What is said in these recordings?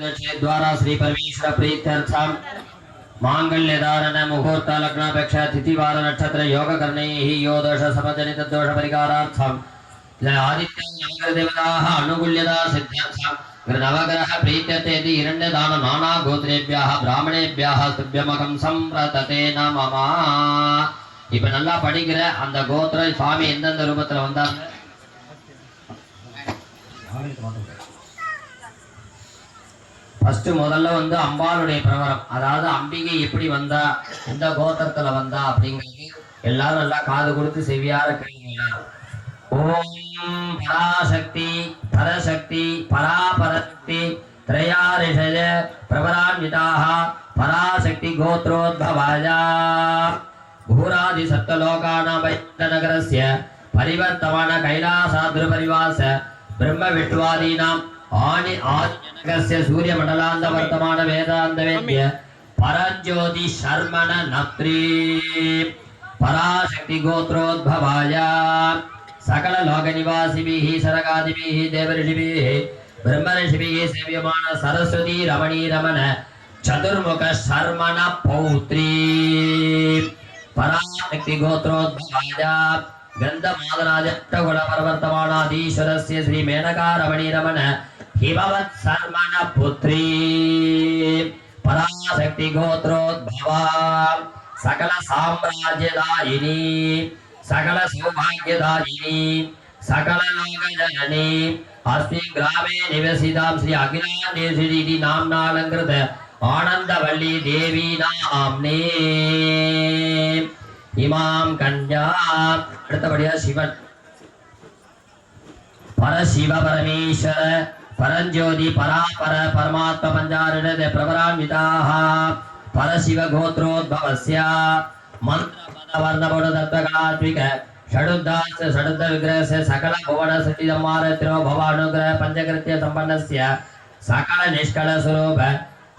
द्वारा श्री परमेश्वर प्रीत्यर्थम मांगल्य धारण मुहूर्त लग्नापेक्षा तिथि वार नक्षत्र योग करने ही यो दोष समजनित दोष परिहारार्थम आदित्य नगर देवताः अनुकूल्यता सिद्ध्यर्थम नवग्रह प्रीत्यर्थेति हिरण्य दान नाना गोत्रेभ्यः ब्राह्मणेभ्यः तुभ्यमकं संप्रतते नमः। இப்ப நல்லா படிக்கிற அந்த கோத்திர சுவாமி எந்தெந்த ரூபத்துல வந்தாங்க ஃபர்ஸ்ட் முதல்ல வந்து அம்பாளுடைய பிரவரம், அதாவது அம்பிகை எப்படி வந்தா எந்த கோத்திரத்துல வந்தா அப்படிங்கிறது எல்லாரும் நல்லா காது கொடுத்து செவியார கேளுங்க. ஓம் பராசக்தி பரசக்தி பராபரசக்தி த்ரயாரிஷய பிரபரான்விதாः பராசக்தி கோத்ரோத்பவாய भूरादि सप्तलोकानां परिवर्तमान कैलासाद्रुपरिवास ब्रह्म विट्वादीनाम् आनि आदिनगरस्य सूर्यमण्डलान्त वर्तमान वेदान्तवेद्य परज्योति शर्मण नत्री पराशक्ति गोत्रोद्भवाय सकल लोकनिवासिभिः सरगादिभिः देवऋषिभिः ब्रह्मऋषिभिः सेव्यमान सरस्वती रमणी रमण चतुर्मुख शर्मण पौत्री पराशक्ति गोत्रोद्भवाय गंधमादराजट्टगुण परवर्तमानाधीश्वरस्य श्री मेनका रमणी रमण हिमवत् शर्मण पुत्री पराशक्ति गोत्रोद्भवा सकल साम्राज्यदायिनी सकल सौभाग्यदायिनी सकल लोकजननी अस्मिन् ग्रामे निवसितां श्री अखिलाण्डेश्वरी नाम्ना अलंकृत आनंदवल्ली देवी नाम्ने इमां कन्या அடுத்தபடியா சிவன் பரசிவ பரமேஸ்வர பரஞ்சோதி பராபர பரமாத்ம பஞ்சாரண பிரபரான்விதாः பரசிவ கோத்ரோத்பவஸ்ய மந்திர பத வர்ண பட தத்வகலாத்மிக षडुद्धास षडुद्ध विग्रहस्य सकल भुवन सतिदमार त्रो भवानुग्रह पंचकृत्य संपन्नस्य सकल निष्कल स्वरूप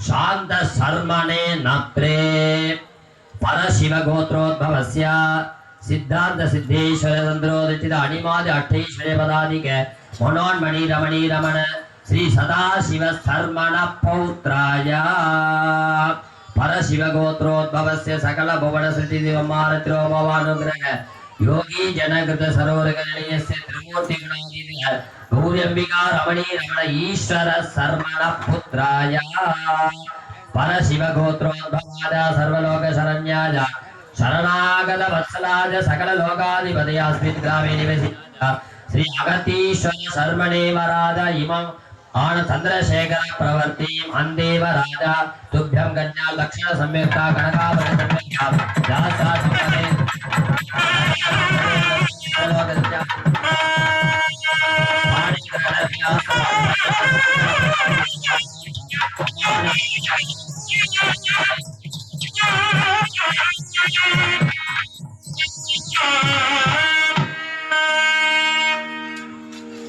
शांत शर्मणे नत्रे परशिव गोत्रोद्भवस्य सिद्धांत सिद्धेश्वर चंद्रोदित अनिमादि अष्टैश्वर्य पदाधिक मनोन्मणि रमणी रमण श्री सदाशिव शर्मण पौत्राय परशिव गोत्रोद्भवस्य सकल भुवन सतिदमार त्रो भवानुग्रह योगी जनकृत सरोवरगणनीयस्य त्रिमूर्ति गुणाधीनः गौर्यंबिका रमणी रमण ईश्वर शर्मण पुत्राय परशिव गोत्रोद्भवाय सर्वलोक शरण्याय शरणागत वत्सलाय सकल लोकाधिपतये अस्मिन् ग्रामे निवसिताय श्री अगतीश्वर शर्मणे वराज इमं आन चंद्रशेखर प्रवर्तिं अन्देव राजा तुभ्यं कन्या लक्षण संयुक्ता कनकाभरण संयुक्ता दासा सुमने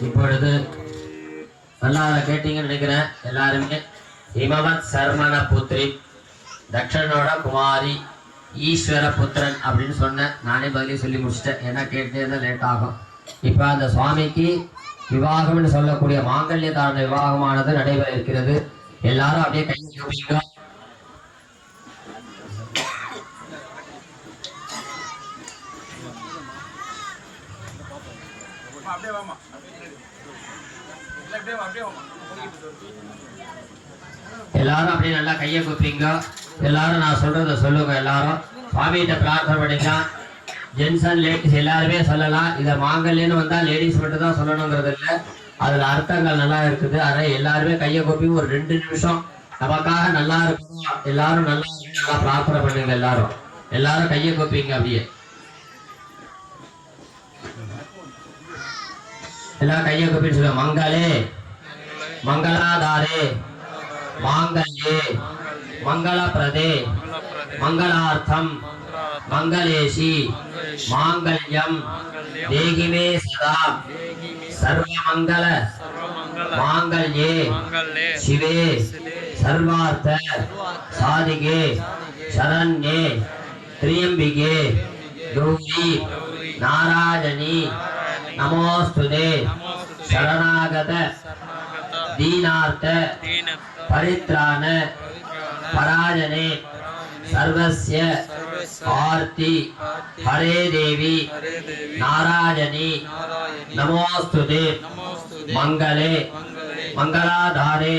இப்பொழுது நல்லா கேட்டீங்கன்னு நினைக்கிறேன் எல்லாருமே. ஹிமவத் சர்மண புத்ரி தக்ஷனோட குமாரி ஈஸ்வர புத்திரன் அப்படின்னு சொன்னேன். நானே பதிலே சொல்லி முடிச்சிட்டேன், ஏன்னா கேட்டே தான் லேட் ஆகும். இப்போ அந்த சுவாமிக்கு விவாகம்னு சொல்லக்கூடிய மாங்கல்யதான விவாகமானது நடைபெற இருக்கிறது. எல்லாரும் அப்படியே கை வைங்க. எல்லாரும் அப்படியே நல்லா கையை கூப்பிங்க. எல்லாரும் நான் சொல்றத சொல்லுங்க. எல்லாரும் சுவாமிகிட்ட பிரார்த்தனை பண்ணிக்கலாம். ஜென்ஸ் அண்ட் லேடிஸ் எல்லாருமே சொல்லலாம். இதை மாங்கல்யன்னு வந்தா லேடிஸ் மட்டும் தான் சொல்லணுங்கிறது இல்லை, அதுல அர்த்தங்கள் நல்லா இருக்குது. அதனால எல்லாருமே கையை கூப்பி ஒரு 2 நிமிஷம் நமக்காக நல்லா இருக்கணும், எல்லாரும் நல்லா நல்லா பிரார்த்தனை பண்ணுங்க. எல்லாரும் கையை கூப்பிங்க. அப்படியே எல்லாரும் கையை கூப்பின்னு சொல்லுங்க. மங்களே மங்களாதாரே மாங்கல்யே மங்களப்பிரதே மங்களார்த்தம் मंगलेशी मांगल्यम देहि मे सदा सर्वमंगल मांगल्ये शिवे सर्वार्थ साधिके शरण्ये त्र्यंबिके गौरी नारायणी नमोस्तुते शरणागत दीनार्थ परित्राण पराजने सर्वस्य आर्ति हरे देवी नारायणी नमोस्तुते मंगले मंगलाधारे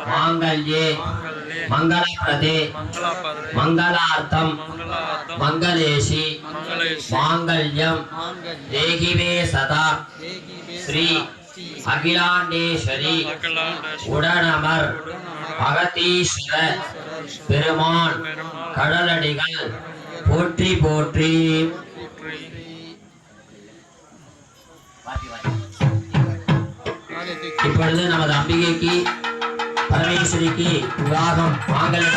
मांगल्ये मंगलप्रदे मंगलार्थम मंगलेशी मांगल्यम देहि मे सदा श्री अखिलांडेश्वरी उडनमर अगतीश्वर பெருமான் கடலடிகள் போற்றி போற்றி. இப்பொழுது நமது அம்பிகைக்கு பரமேஸ்வரிக்கு விவாகம் மாங்கல்ய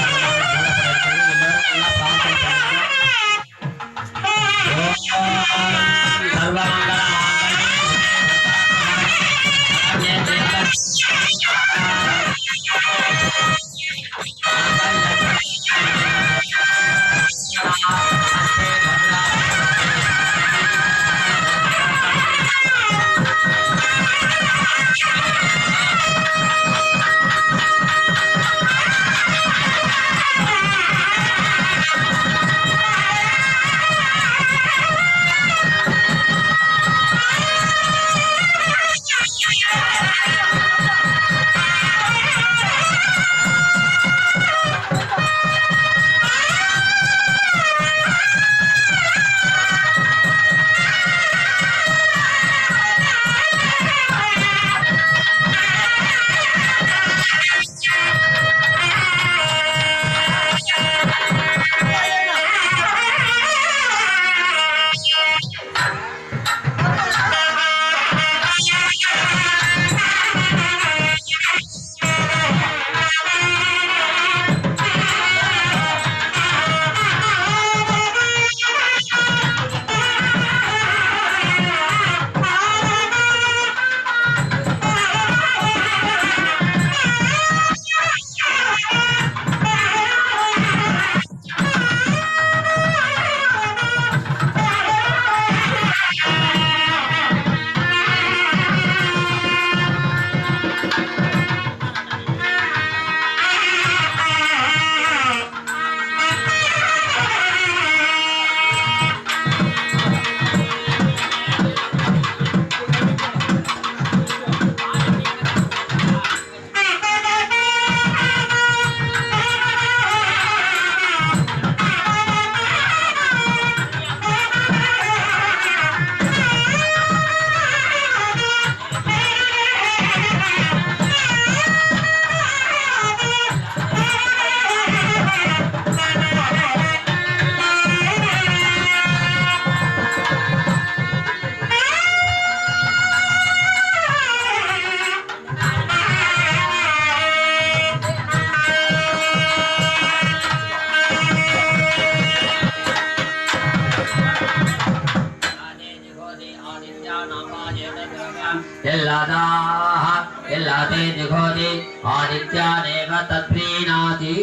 यल्लाते जिघोति आदित्यानेव तत्प्रीणाति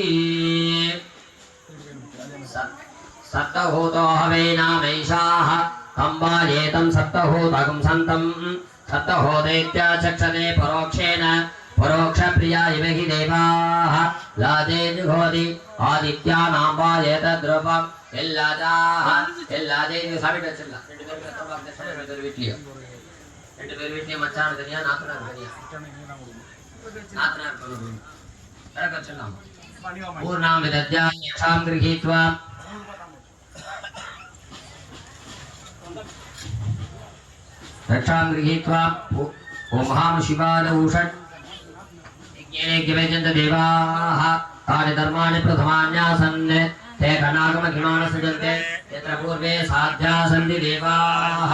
सप्तभूतो हवेनामैषाः कंबायेतं सप्तभूतकं सन्तं सप्तभूतेत्याचक्षते परोक्षेण परोक्षप्रिया इव हि देवाः लाते जिघोति आदित्यानां वायेतद्रूपम् எல்லாதே சாப்பிட்டு வச்சிடலாம். ரெண்டு பேர் வீட்லயும் மச்சான தனியா நாத்தனார் தனியா நாத்தனார் கணக்கு வச்சிடலாம். பூர்ணாம் விதத்யாம் யக்ஷாம் கிரஹீத்வா रक्षां गृहीत्वा ओमहां शिवादौषट् यज्ञेन देवाः तानि धर्माणि प्रथमान्यासन् ते घनागमखिमान् सृजन्ते यत्र पूर्वे साध्या सन्ति देवाः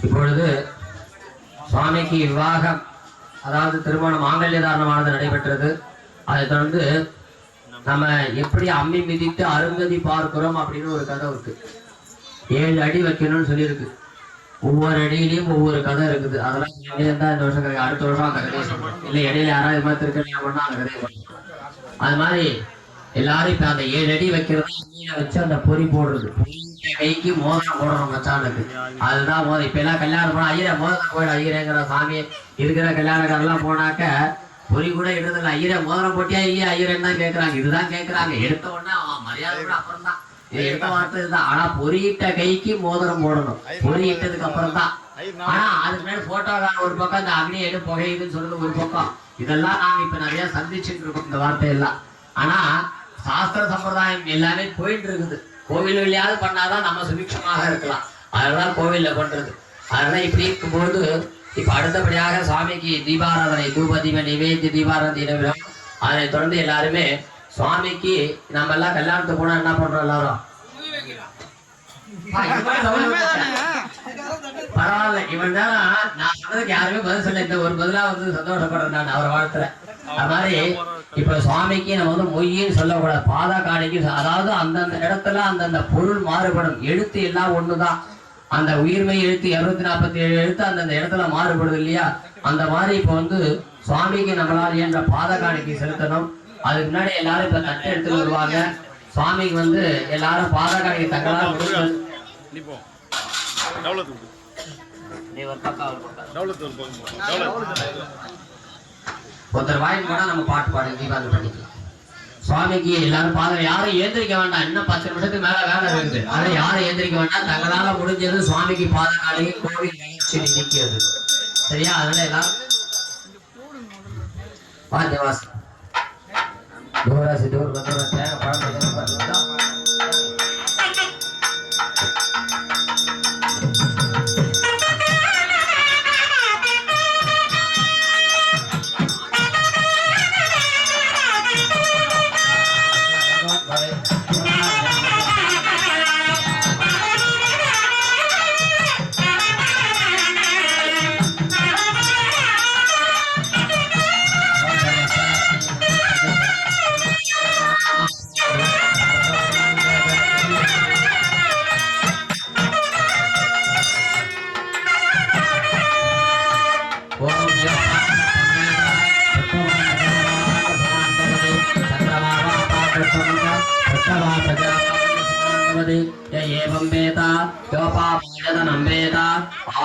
இப்பொழுது சுவாமிக்கு விவாகம் அதாவது திருமண மாங்கல்ய தாரணமானது நடைபெற்றது. அதை தொடர்ந்து நம்ம எப்படி அம்மி மிதித்து அருங்கதி பார்க்கிறோம் அப்படின்னு ஒரு கதை இருக்கு. 7 அடி வைக்கணும்னு சொல்லியிருக்கு. ஒவ்வொரு அடியிலையும் ஒவ்வொரு கதை இருக்குது. அதெல்லாம் இருந்தா இந்த வருஷம் அடுத்த வருஷம் அந்த கதையை சொல்றோம். இல்லை இடையில யாராவது பார்த்துருக்கேன் அப்படின்னா அந்த கதையை சொல்றோம். அது மாதிரி எல்லாரும் இப்ப அந்த 7 அடி வைக்கிறது வச்சு அந்த பொறி போடுறது, கைக்கு மோதிரம் போடணும் மச்சானுக்கு. அதுதான் மோதிரம். இப்ப எல்லாம் கல்யாணம் போனா ஐயரே மோதிரம் போயிடும் ஐயரேங்கிற சாமி. இருக்கிற கல்யாணக்காரெல்லாம் போனாக்க பொறி கூட எடுறதில்ல. ஐயரே மோதிரம் போட்டியா இல்லையா ஐயரேன்னு தான் கேட்கறாங்க. இதுதான் கேட்கறாங்க. எடுத்த உடனே மரியாதை கூட அப்புறம் தான், எடுத்த வார்த்தை இதுதான். ஆனா பொறியிட்ட கைக்கு மோதிரம் போடணும், பொறியிட்டதுக்கு அப்புறம் தான். ஆனா அதுக்கு மேல போட்டோக்கான ஒரு பக்கம், இந்த அக்னி எடு புகையுதுன்னு சொல்றது ஒரு பக்கம். இதெல்லாம் நாங்க இப்ப நிறைய சந்திச்சுட்டு இருக்கோம் இந்த வார்த்தையெல்லாம். ஆனா சாஸ்திர சம்பிரதாயம் எல்லாமே போயிட்டு இருக்குது. கோவில் வழியாவது பண்ணாதான் நம்ம சுபிக்ஷமாக இருக்கலாம். அதெல்லாம் கோவில்ல பண்றது. அதெல்லாம் இப்படி இருக்கும்போது இப்ப அடுத்தபடியாக சுவாமிக்கு தீபாராதனை, தூப தீப நிவேதி தீபாராதனை நடைபெறும். அதனை தொடர்ந்து எல்லாருமே சுவாமிக்கு நம்ம எல்லாம் கல்யாணத்துக்கு போனா என்ன பண்றோம் எல்லாரும்? பரவாயில்ல, இவன் தானா நான் சொன்னதுக்கு யாருமே பதில் சொல்ல. இந்த ஒரு பதிலா வந்து சந்தோஷப்படுறேன் நான் அவரை வாழ்த்துறேன். அது மாதிரி இப்ப சுவாமிக்கு நம்ம வந்து மொய்யின்னு சொல்லக்கூடாது, பாதா காணிக்கு. அதாவது அந்தந்த இடத்துல அந்தந்த பொருள் மாறுபடும். எழுத்து எல்லாம் ஒண்ணுதான். அந்த உயிர்மை எழுத்து 247 எழுத்து அந்தந்த இடத்துல மாறுபடுது இல்லையா? அந்த மாதிரி இப்ப வந்து சுவாமிக்கு நம்மளால் என்ற பாத காணிக்கை செலுத்தணும். அதுக்கு முன்னாடி எல்லாரும் இப்ப தட்டை எடுத்துட்டு வருவாங்க. சுவாமிக்கு வந்து எல்லாரும் பாத காணிக்கை தங்களால் ஒருத்தர் வாய்ப்பு போனா நம்ம பாட்டு பாடு தீபாவளி பண்ணிக்கலாம். சுவாமிக்கு எல்லாரும் பாதம். யாரும் ஏந்திரிக்க வேண்டாம், இன்னும் 10 நிமிஷத்துக்கு மேல வேலை இருக்குது. ஆனா யாரும் ஏந்திரிக்க வேண்டாம். தங்களால முடிஞ்சது சுவாமிக்கு பாத காணிக்கை கோவில் நிகழ்ச்சி நிற்கிறது. சரியா? அதனால எல்லாரும் வாசி தூராசி தூர் தேங்க பழம்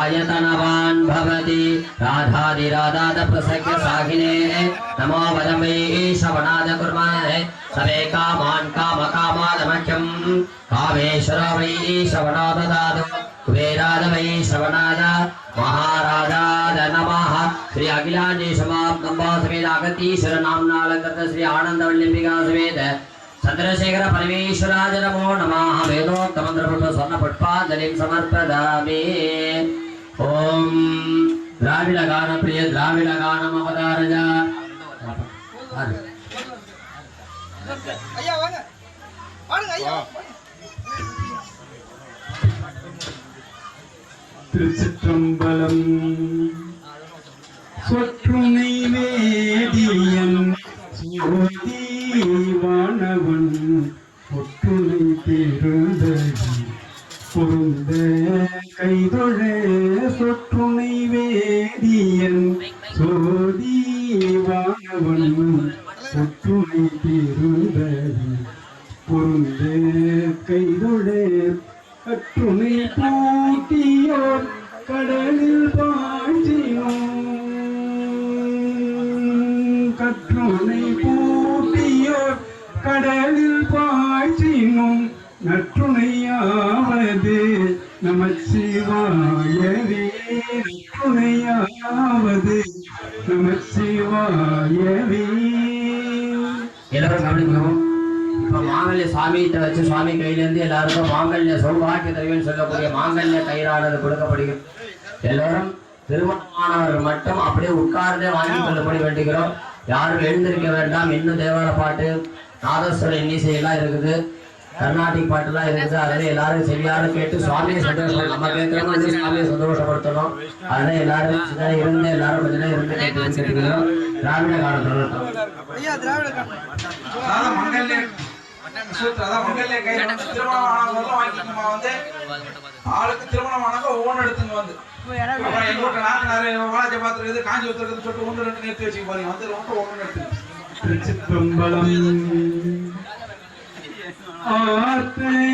आयतनवान् भवति राधादिराधाद प्रसख्य साहिने नमो वदमे श्रवणाद कुर्महे सवे कामान् कामकामादमख्यं कामेश्वर वै श्रवणाद दादु कुबेराद वै श्रवणाद महाराजाद नमः श्री अखिलांडी समाप्त नमो समेत अगतीश्वर नामनालंकृत श्री आनंदवल्लिंबिका समेत चंद्रशेखर परमेश्वराय नमो नमः। वेदोक्तमंत्रपुष्प स्वर्णपुष्पांजलिं समर्पयामि। ओम द्राविड गान प्रिय द्राविड गानम अवतारज ஐயா வாங்க வாங்க ஐயா திருச்சிற்றம்பலம் சொற்றுனை வேதியன் சோதிவானவன் ஒற்றுனை பெருந்தகி பொருந்த கைதொழ சொற்றுனை வேதியன் சோதிவானவன் ஒற்றுனை பெருந்தகி பொருந்த கைதொழ கற்றுனை பூட்டியோர் கடலில் பாய்ச்சினோம் கற்றுனை பூட்டியோர் கடலில் பாய்ச்சினோம் நற்றுணையாவது நமச்சிவாயவே நற்றுணையாவது நமச்சிவாயவே. எல்லாரும் கவனிக்கணும். இப்ப மாங்கல்ய சாமிகிட்ட வச்சு சுவாமி கையில இருந்து எல்லாருக்கும் மாங்கல்ய சௌபாகிய தருவேன்னு சொல்லக்கூடிய மாங்கல்ய கயிறானது கொடுக்கப்படுகிறது. எல்லாரும் திருமணமானவர்கள் மட்டும் அப்படியே உட்கார்ந்தே வாங்கி கொள்ளப்படி வேண்டுகிறோம். யாரும் எழுந்திருக்க வேண்டாம். இன்னும் தேவார பாட்டு, நாதஸ்வர இன்னிசை எல்லாம் இருக்குது, கர்நாடிக் பாட்டு எல்லாம் இருக்குது. அதனால எல்லாரும் சரியான கேட்டு சுவாமியை சந்தோஷம் நம்ம கேட்கிறோம், வந்து சுவாமியை சந்தோஷப்படுத்தணும். அதனால எல்லாரும் இருந்து எல்லாரும் கொஞ்ச நேரம் இருந்து கேட்டுக்கிறோம். திராவிட காலத்துல ஆளுக்கு திருமணம் ஆனாங்க ஒவ்வொன்று எடுத்துங்க வந்து வாழை பாத்திரம் காஞ்சி ஊத்துறது சொல்லிட்டு 1 2 நிறுத்தி வச்சுக்க போறீங்க வந்து ரொம்ப ஒவ்வொன்று எடுத்துங்க. திருச்சிற்றம்பலம் ஆர்த்த